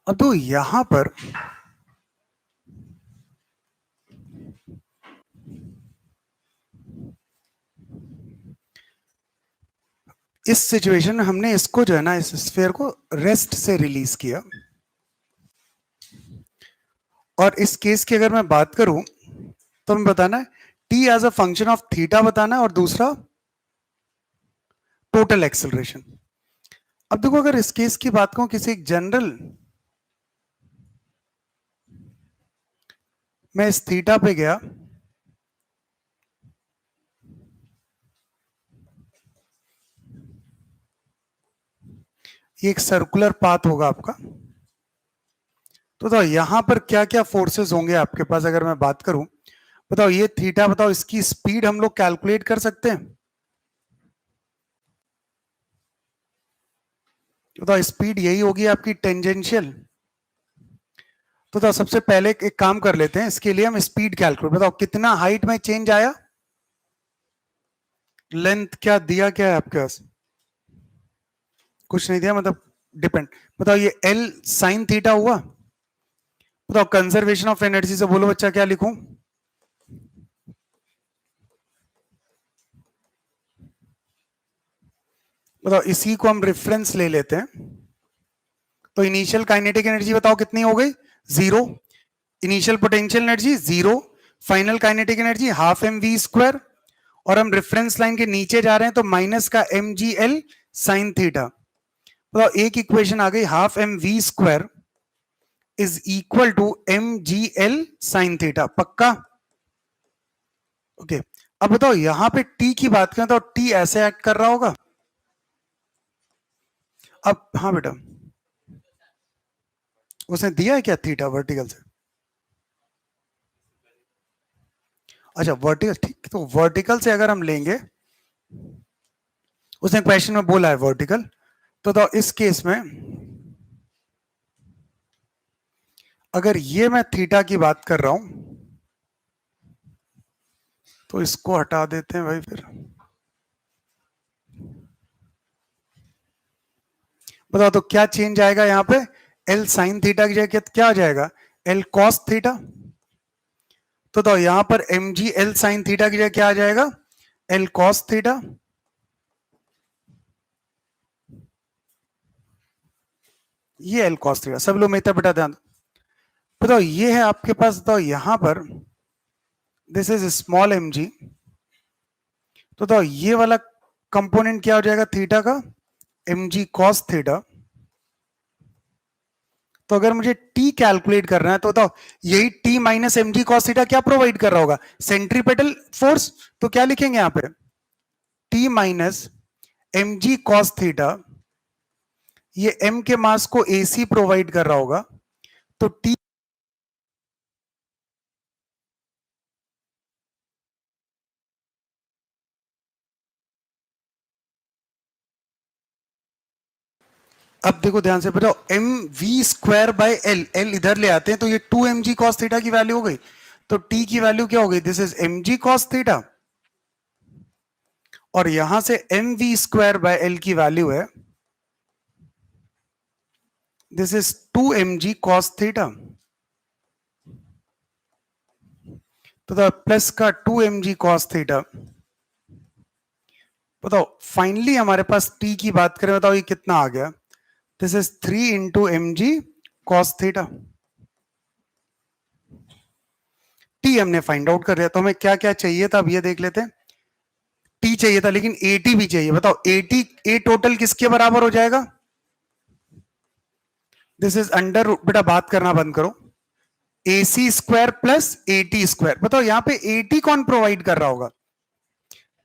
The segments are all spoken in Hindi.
अब तो यहां पर इस सिचुएशन में हमने इसको जो है ना, इस स्फीयर को रेस्ट से रिलीज किया। और इस केस की अगर मैं बात करूं तो हमें बताना है T as a function of theta बताना है, और दूसरा टोटल एक्सेलरेशन। अब देखो, अगर इस केस की बात करूं किसी एक जनरल, मैं इस थीटा पे गया, ये एक सर्कुलर पाथ होगा आपका। तो यहां पर क्या क्या फोर्सेस होंगे आपके पास, अगर मैं बात करूं, बताओ ये थीटा, बताओ इसकी स्पीड हम लोग कैलकुलेट कर सकते हैं। बताओ स्पीड यही होगी आपकी टेंजेंशियल। तो सबसे पहले एक काम कर लेते हैं, इसके लिए हम स्पीड कैलकुलेट, बताओ कितना हाइट में चेंज आया, लेंथ क्या दिया, क्या है आपके पास, कुछ नहीं दिया, मतलब डिपेंड। बताओ ये एल साइन थीटा हुआ। बताओ कंजर्वेशन ऑफ एनर्जी से बोलो बच्चा, क्या लिखूं। बताओ इसी को हम रेफरेंस ले लेते हैं। तो इनिशियल काइनेटिक एनर्जी बताओ कितनी हो गई, 0। Initial potential energy 0। Final kinetic energy half m v square. और हम रेफरेंस लाइन के नीचे जा रहे हैं तो माइनस का m g l sine theta. बताओ एक इक्वेशन आ गई, half m v square is equal to m g l sine theta. पक्का? ओके। अब बताओ यहां पे टी की बात करें तो टी ऐसे एक्ट कर रहा होगा। अब हाँ बेटा, उसने दिया है क्या थीटा वर्टिकल से? अच्छा वर्टिकल, ठीक। तो वर्टिकल से अगर हम लेंगे, उसने क्वेश्चन में बोला है वर्टिकल, तो इस केस में अगर ये मैं थीटा की बात कर रहा हूं तो इसको हटा देते हैं भाई। फिर बताओ तो क्या चेंज आएगा यहां पे, एल साइन थीटा की जगह क्या आ जाएगा, एल कॉस थीटा। तो यहां पर m g l sine theta की जगह क्या आ जाएगा, एल कॉस थीटा। ये एल कॉस थीटा। सब लोग मेथड बेटा ध्यान। बताओ ये है आपके पास, बताओ यहां पर this is small m g. तो ये वाला कंपोनेंट क्या हो जाएगा थीटा का, एम जी कॉस थीटा। तो अगर मुझे टी कैलकुलेट करना है तो बताओ यही T minus m g cos theta क्या प्रोवाइड कर रहा होगा, सेंट्रीपेटल फोर्स। तो क्या लिखेंगे यहां पे, T minus m g cos theta, ये एम के मास को एसी प्रोवाइड कर रहा होगा। तो टी, अब देखो ध्यान से बताओ, m v square by l, l इधर ले आते हैं तो ये 2 एम जी कॉस थीटा की वैल्यू हो गई। तो टी की वैल्यू क्या हो गई, this is m g cos theta. और यहां से m v square by l की वैल्यू है, this is 2 m g cos theta. तो प्लस का 2 एम जी कॉस थीटा। बताओ फाइनली हमारे पास टी की बात करें, बताओ ये कितना आ गया, this is 3 into m g cos theta. T हमने फाइंड आउट कर दिया। तो हमें क्या क्या चाहिए था अब ये देख लेते हैं। टी चाहिए था लेकिन एटी भी चाहिए। बताओ एटी, ए टोटल किसके बराबर हो जाएगा, दिस इज अंडर, बेटा बात करना बंद करो, A C square plus A T square. बताओ यहां पे ए टी कौन प्रोवाइड कर रहा होगा,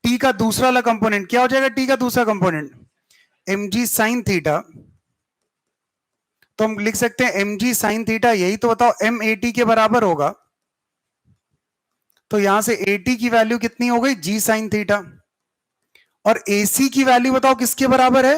टी का दूसरा वाला कंपोनेंट क्या हो जाएगा, टी का दूसरा component m g sine theta. तो हम लिख सकते हैं एम जी साइन थीटा, यही तो बताओ एम ए टी के बराबर होगा। तो यहां से ए टी की वैल्यू कितनी हो गई, जी साइन थीटा। और एसी की वैल्यू बताओ किसके बराबर है,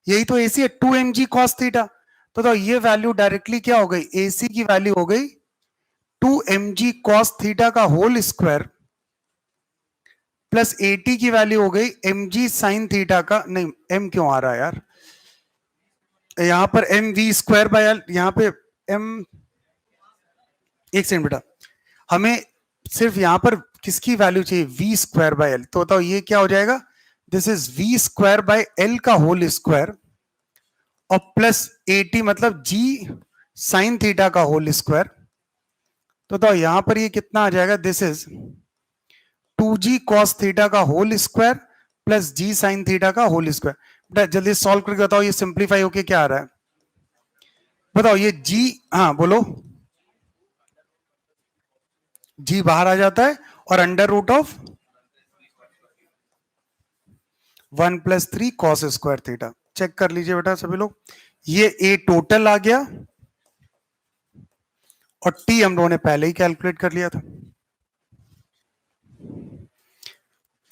यही तो एसी है, 2 एम जी कॉस थीटा। तो ये वैल्यू डायरेक्टली क्या हो गई, एसी की वैल्यू हो गई 2 एम जी कॉस थीटा का होल स्क्वायर, प्लस एटी की वैल्यू हो गई एम जी साइन थीटा का, नहीं एम क्यों आ रहा है यार, यहां पर m v square by l, यहां पे एम, एक सेकंड बेटा, हमें सिर्फ यहां पर किसकी वैल्यू चाहिए, वी स्क्वायर बाय एल, तो बताओ ये क्या हो जाएगा, this is v square by l का होल स्क्वायर और प्लस 80 मतलब जी साइन थीटा का होल स्क्वायर। तो बताओ यहां पर ये कितना आ जाएगा, this is 2g cos theta का whole square plus g sine theta का होल स्क्वायर। बेटा जल्दी सॉल्व करके बताओ ये सिंप्लीफाई होके क्या आ रहा है, बताओ ये जी, हाँ बोलो, जी बाहर आ जाता है और under root of 1+3 cos square theta. Check कर लीजिए बेटा सभी लोग, ये ए टोटल आ गया और टी हम लोगों ने पहले ही कैलकुलेट कर लिया था।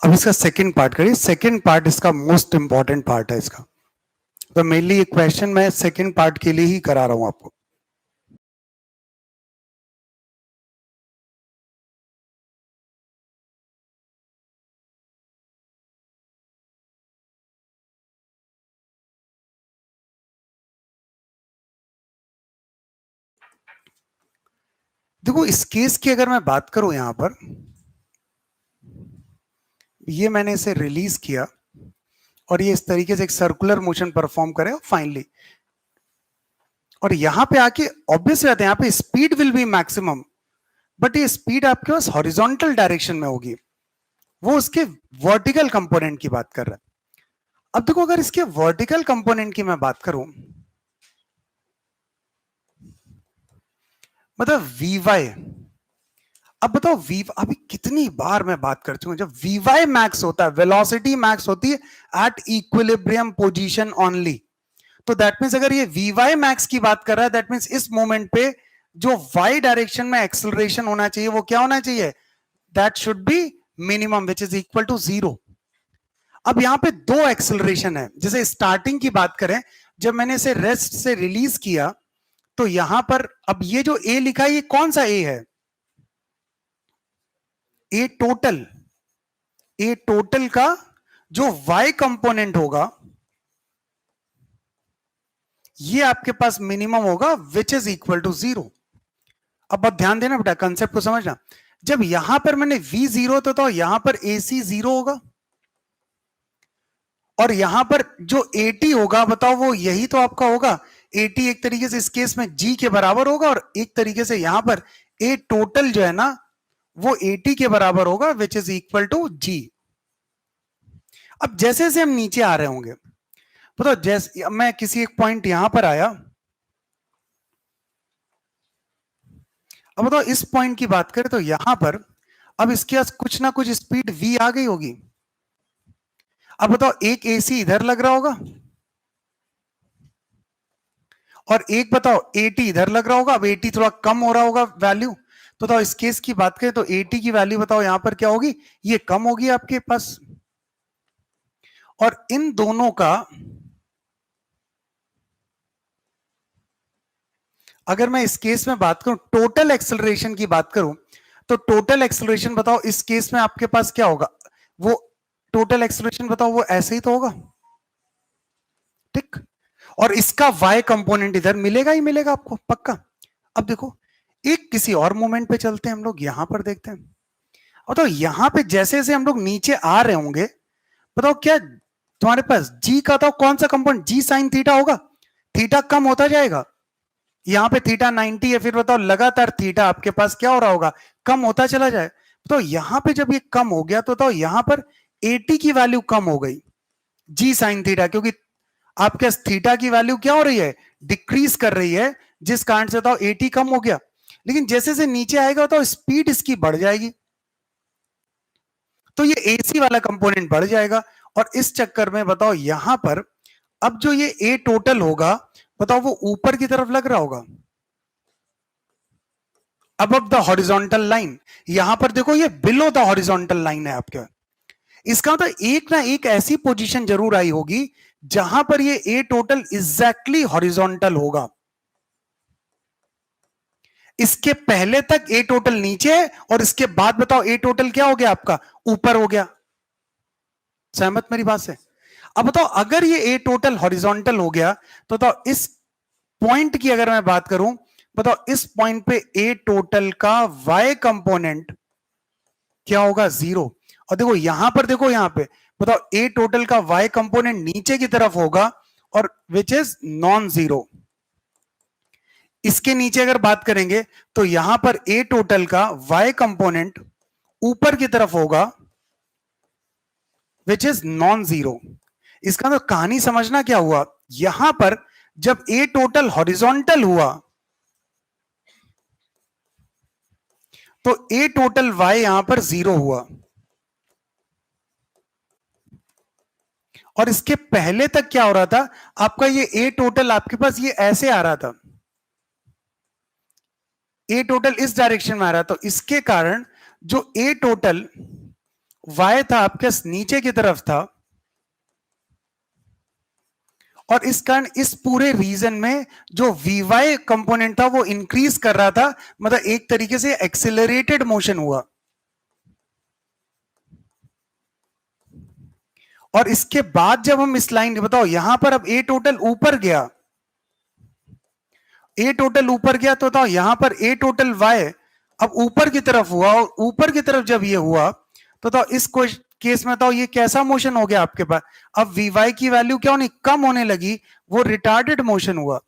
अब इसका सेकंड पार्ट करिए, सेकंड पार्ट इसका मोस्ट इंपॉर्टेंट पार्ट है इसका, तो मेनली ये क्वेश्चन मैं सेकंड पार्ट के लिए ही करा रहा हूं आपको। देखो इस केस की अगर मैं बात करूं, यहां पर ये मैंने इसे रिलीज किया और ये इस तरीके से एक सर्कुलर मोशन परफॉर्म करे फाइनली, और यहां पे आके ऑब्वियस रहते हैं, यहां पे speed will be maximum, but ये स्पीड आपके पास हॉरिजॉन्टल डायरेक्शन में होगी, वो उसके वर्टिकल कंपोनेंट की बात कर रहा है। अब देखो अगर इसके वर्टिकल कंपोनेंट की मैं बात करूं, मतलब वी वाई, अब बताओ वी, अभी कितनी बार मैं बात कर चुका हूं, जब वी वाई मैक्स होता है, वेलोसिटी मैक्स होती है एट इक्विलिब्रियम पोजीशन ओनली, तो दैट मींस अगर ये वी वाई मैक्स की बात कर रहा है, दैट मींस इस मोमेंट पे जो वाई डायरेक्शन में एक्सेलरेशन होना चाहिए वो क्या होना चाहिए, that should be minimum which is equal to 0। अब यहां पे दो एक्सेलरेशन है, जैसे स्टार्टिंग की बात करें, जब मैंने इसे रेस्ट से रिलीज किया तो यहां पर अब ये जो ए लिखा है ये कौन सा ए है, ए टोटल, ए टोटल का जो वाई कंपोनेंट होगा ये आपके पास मिनिमम होगा विच इज इक्वल टू 0। अब आप ध्यान देना बेटा, कंसेप्ट को समझना, जब यहां पर मैंने v0 तो यहां पर AC 0 होगा, और यहां पर जो 80 होगा बताओ वो यही तो आपका होगा, 80 एक तरीके से इस केस में g के बराबर होगा, और एक तरीके से यहां पर a टोटल जो है ना वो 80 के बराबर होगा which is equal to g। अब जैसे जैसे हम नीचे आ रहे होंगे, बताओ जैसे मैं किसी एक पॉइंट यहां पर आया, अब बताओ इस पॉइंट की बात करें तो यहां पर अब इसके पास कुछ ना कुछ स्पीड v आ गई होगी। अब बताओ एक AC इधर लग रहा होगा और एक बताओ 80 इधर लग रहा होगा, अब 80 थोड़ा कम हो रहा होगा वैल्यू, तो बताओ इस केस की बात करें तो 80 की वैल्यू बताओ यहां पर क्या होगी, ये कम होगी आपके पास, और इन दोनों का अगर मैं इस केस में बात करूं, टोटल एक्सेलरेशन की बात करूं, तो टोटल एक्सेलरेशन बताओ इस केस में आपके पास क्या होगा, वो टोटल एक्सेलरेशन बताओ वो ऐसे ही तो होगा, ठीक, और इसका y कंपोनेंट इधर मिलेगा ही मिलेगा आपको पक्का। अब देखो एक किसी और मोमेंट पे चलते हैं हम लोग, यहां पर देखते हैं, और तो यहां पे जैसे जैसे हम लोग नीचे आ रहे होंगे, बताओ क्या तुम्हारे पास g का तो कौन सा कंपोनेंट, जी साइन थीटा होगा, थीटा कम होता जाएगा, यहां पे थीटा 90 है, फिर बताओ लगातार थीटा आपके पास क्या हो रहा होगा, कम होता चला जाए, तो यहां पे जब ये कम हो गया तो बताओ यहां पर 80 की वैल्यू कम हो गई जी साइन थीटा, क्योंकि आपके थीटा की वैल्यू क्या हो रही है, डिक्रीज कर रही है, जिस कारण से बताओ 80 कम हो गया, लेकिन जैसे से नीचे आएगा तो स्पीड इसकी बढ़ जाएगी, तो ये AC वाला कंपोनेंट बढ़ जाएगा, और इस चक्कर में बताओ यहां पर अब जो ये A टोटल होगा बताओ वो ऊपर की तरफ लग रहा होगा, अबव द हॉरिजॉन्टल लाइन, यहां पर देखो ये बिलो द हॉरिजॉन्टल लाइन है आपके, इसका मतलब एक ना एक ऐसी पोजीशन जरूर आई होगी जहां पर ये ए टोटल एग्जैक्टली हॉरिजॉन्टल होगा, इसके पहले तक ए टोटल नीचे है और इसके बाद बताओ ए टोटल क्या हो गया आपका ऊपर हो गया, सहमत मेरी बात से। अब बताओ अगर ये ए टोटल हॉरिजॉन्टल हो गया तो बताओ इस पॉइंट की अगर मैं बात करूं, बताओ इस पॉइंट पे ए टोटल का वाई कंपोनेंट क्या होगा, 0। और देखो यहां पर, देखो यहां पे बताओ ए टोटल का वाई कंपोनेंट नीचे की तरफ होगा और विच इज नॉन जीरो। इसके नीचे अगर बात करेंगे तो यहां पर ए टोटल का वाई कंपोनेंट ऊपर की तरफ होगा विच इज नॉन जीरो। इसका तो कहानी समझना क्या हुआ, यहां पर जब ए टोटल हॉरिजॉन्टल हुआ तो ए टोटल वाई यहां पर 0 हुआ, और इसके पहले तक क्या हो रहा था, आपका ये ए टोटल आपके पास ये ऐसे आ रहा था, ए टोटल इस डायरेक्शन में आ रहा, तो इसके कारण जो ए टोटल वाई था आपके नीचे की तरफ था, और इस कारण इस पूरे रीजन में जो वीवाई कंपोनेंट था वो इंक्रीज कर रहा था, मतलब एक तरीके से एक्सेलरेटेड मोशन हुआ। और इसके बाद जब हम इस लाइन, बताओ यहां पर अब ए टोटल ऊपर गया, ए टोटल ऊपर गया तो बताओ यहां पर ए टोटल वाई अब ऊपर की तरफ हुआ, और ऊपर की तरफ जब ये हुआ तो बताओ इस केस में बताओ ये कैसा मोशन हो गया आपके पास, अब वीवाई की वैल्यू क्या होनी, कम होने लगी, वो रिटार्डेड मोशन हुआ।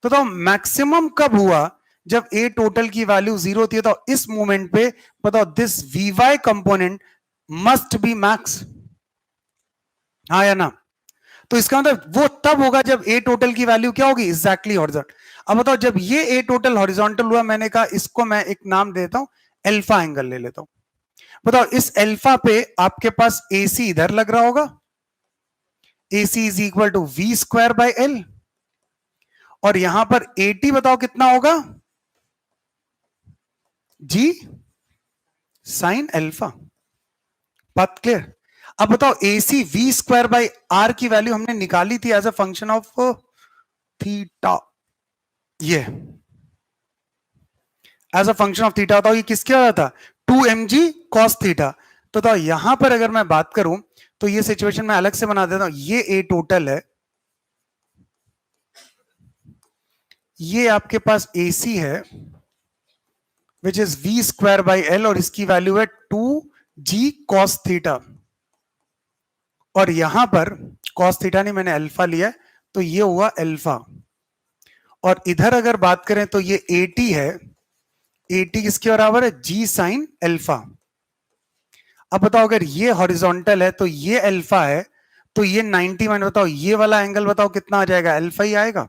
तो बताओ मैक्सिमम कब हुआ, जब ए टोटल की वैल्यू 0 थी, तो इस मोमेंट पे बताओ this VY component must be max, हाँ या ना। तो इसका मतलब वो तब होगा जब ए टोटल की वैल्यू क्या होगी, एग्जैक्टली हॉरिजॉन्टल। अब बताओ जब ये ए टोटल हॉरिजॉन्टल हुआ, मैंने कहा इसको मैं एक नाम देता हूं, अल्फा एंगल ले लेता हूं। बताओ इस अल्फा पे आपके पास AC इधर लग रहा होगा, AC is equal to V square by L, और यहां पर AT बताओ कितना होगा, जी साइन अल्फा। बात क्लियर। अब बताओ AC V square by R की वैल्यू हमने निकाली थी as a function of theta, ये as a function of theta. बताओ ये किसके आ रहा था, 2mg cos थीटा। तो बताओ यहां पर अगर मैं बात करूं तो ये सिचुएशन मैं अलग से बना देता हूं, ये ए टोटल है, ये आपके पास AC है which is v square by l, और इसकी वैल्यू है 2g cos थीटा, और यहां पर cos थीटा नहीं मैंने अल्फा लिया, तो ये हुआ अल्फा। और इधर अगर बात करें तो ये AT है, AT किसके बराबर है, g साइन अल्फा। अब बताओ अगर ये हॉरिजॉन्टल है तो ये अल्फा है, तो ये 90 माइनस, बताओ ये वाला एंगल बताओ कितना आ जाएगा, अल्फा ही आएगा।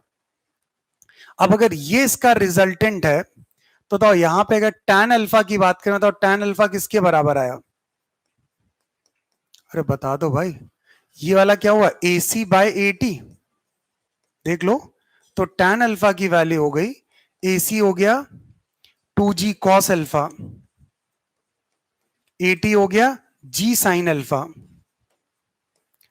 अब अगर ये इसका रिजल्टेंट है तो बताओ यहां पे अगर tan अल्फा की बात करें तो tan अल्फा किसके बराबर आया, अरे बता दो भाई, ये वाला क्या हुआ, AC बाय AT, देख लो। तो tan अल्फा की वैल्यू हो गई, AC हो गया 2g cos अल्फा, AT हो गया g साइन अल्फा,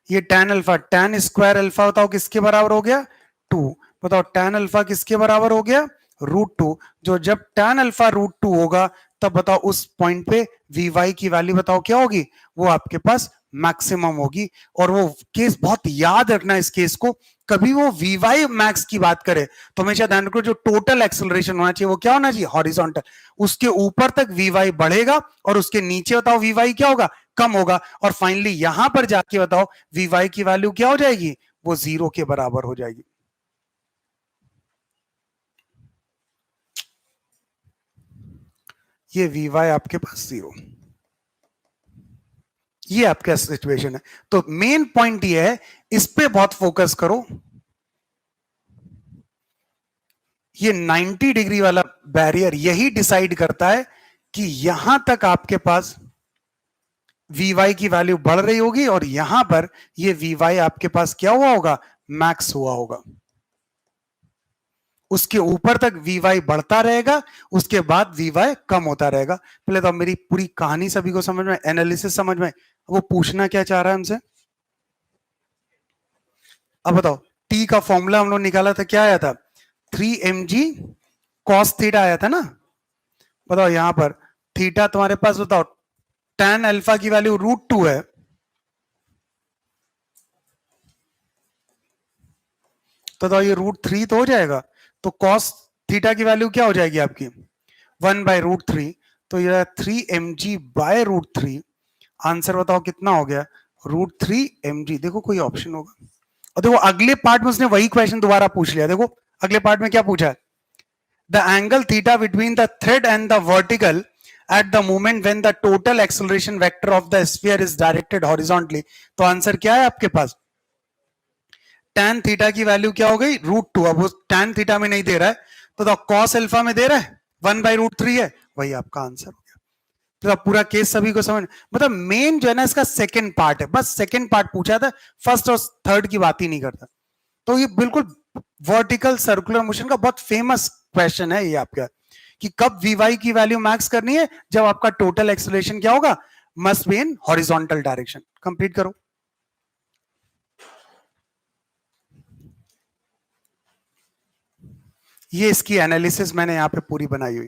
ये tan alpha, tan square alpha बताओ किसके बराबर हो गया, 2। बताओ tan अल्फा किसके बराबर हो गया, √2। जो जब tan अल्फा √2 होगा तब बताओ उस पॉइंट पे Vy की वैल्यू बताओ क्या होगी, वो आपके पास मैक्सिमम होगी। और वो केस बहुत याद रखना, इस केस को कभी वो Vy मैक्स की बात करे तो हमेशा ध्यान रखो जो टोटल एक्सेलरेशन होना चाहिए वो क्या होना चाहिए, हॉरिजॉन्टल, उसके ऊपर तक Vy बढ़ेगा और उसके नीचे बताओ Vy क्या होगा, कम होगा, और फाइनली यहां पर जाके बताओ Vy की वैल्यू क्या हो जाएगी, वो 0 के बराबर हो जाएगी। ये Vy आपके पास 0, ये आपका सिचुएशन है। तो मेन पॉइंट ये है, इस पे बहुत फोकस करो, ये 90 डिग्री वाला बैरियर यही डिसाइड करता है कि यहां तक आपके पास Vy की वैल्यू बढ़ रही होगी और यहां पर ये Vy आपके पास क्या हुआ होगा, मैक्स हुआ होगा। उसके ऊपर तक Vy बढ़ता रहेगा, उसके बाद Vy कम होता रहेगा। पहले तो मेरी पूरी कहानी सभी को समझ में, एनालिसिस समझ में, वो पूछना क्या चाह रहा है हमसे। अब बताओ T का फॉर्मूला हम लोग निकाला था, क्या आया था, 3mg cos थीटा आया था ना। बताओ यहां पर थीटा तुम्हारे पास बताओ tan अल्फा की वैल्यू √2 है, तो ये √3 तो हो जाएगा, तो cos थीटा की वैल्यू क्या हो जाएगी आपकी 1/√3, तो ये 3 mg/√3। आंसर बताओ कितना हो गया √3 mg। देखो कोई ऑप्शन होगा, और देखो अगले पार्ट में उसने वही क्वेश्चन दोबारा पूछ लिया। देखो अगले पार्ट में क्या पूछा है, the angle theta between the thread and the vertical at the moment when the total acceleration vector of the sphere is directed horizontally। तो आंसर क्या है आपके पास, tan थीटा की वैल्यू क्या हो गई √2। अब वो tan थीटा में नहीं दे रहा है, तो cos अल्फा में दे रहा है 1/√3 है, वही आपका आंसर हो गया। तो पूरा केस सभी को समझ, मतलब मेन जो है ना इसका सेकंड पार्ट है, बस सेकंड पार्ट पूछा था, फर्स्ट और थर्ड की बात ही नहीं करता। तो ये बिल्कुल वर्टिकल सर्कुलर मोशन का बहुत फेमस क्वेश्चन है ये आपका, कि कब Vy की वैल्यू मैक्स करनी है, जब आपका टोटल एक्सेलरेशन क्या होगा, must be in horizontal direction. Complete करो। ये इसकी एनालिसिस मैंने यहां पे पूरी बनाई हुई।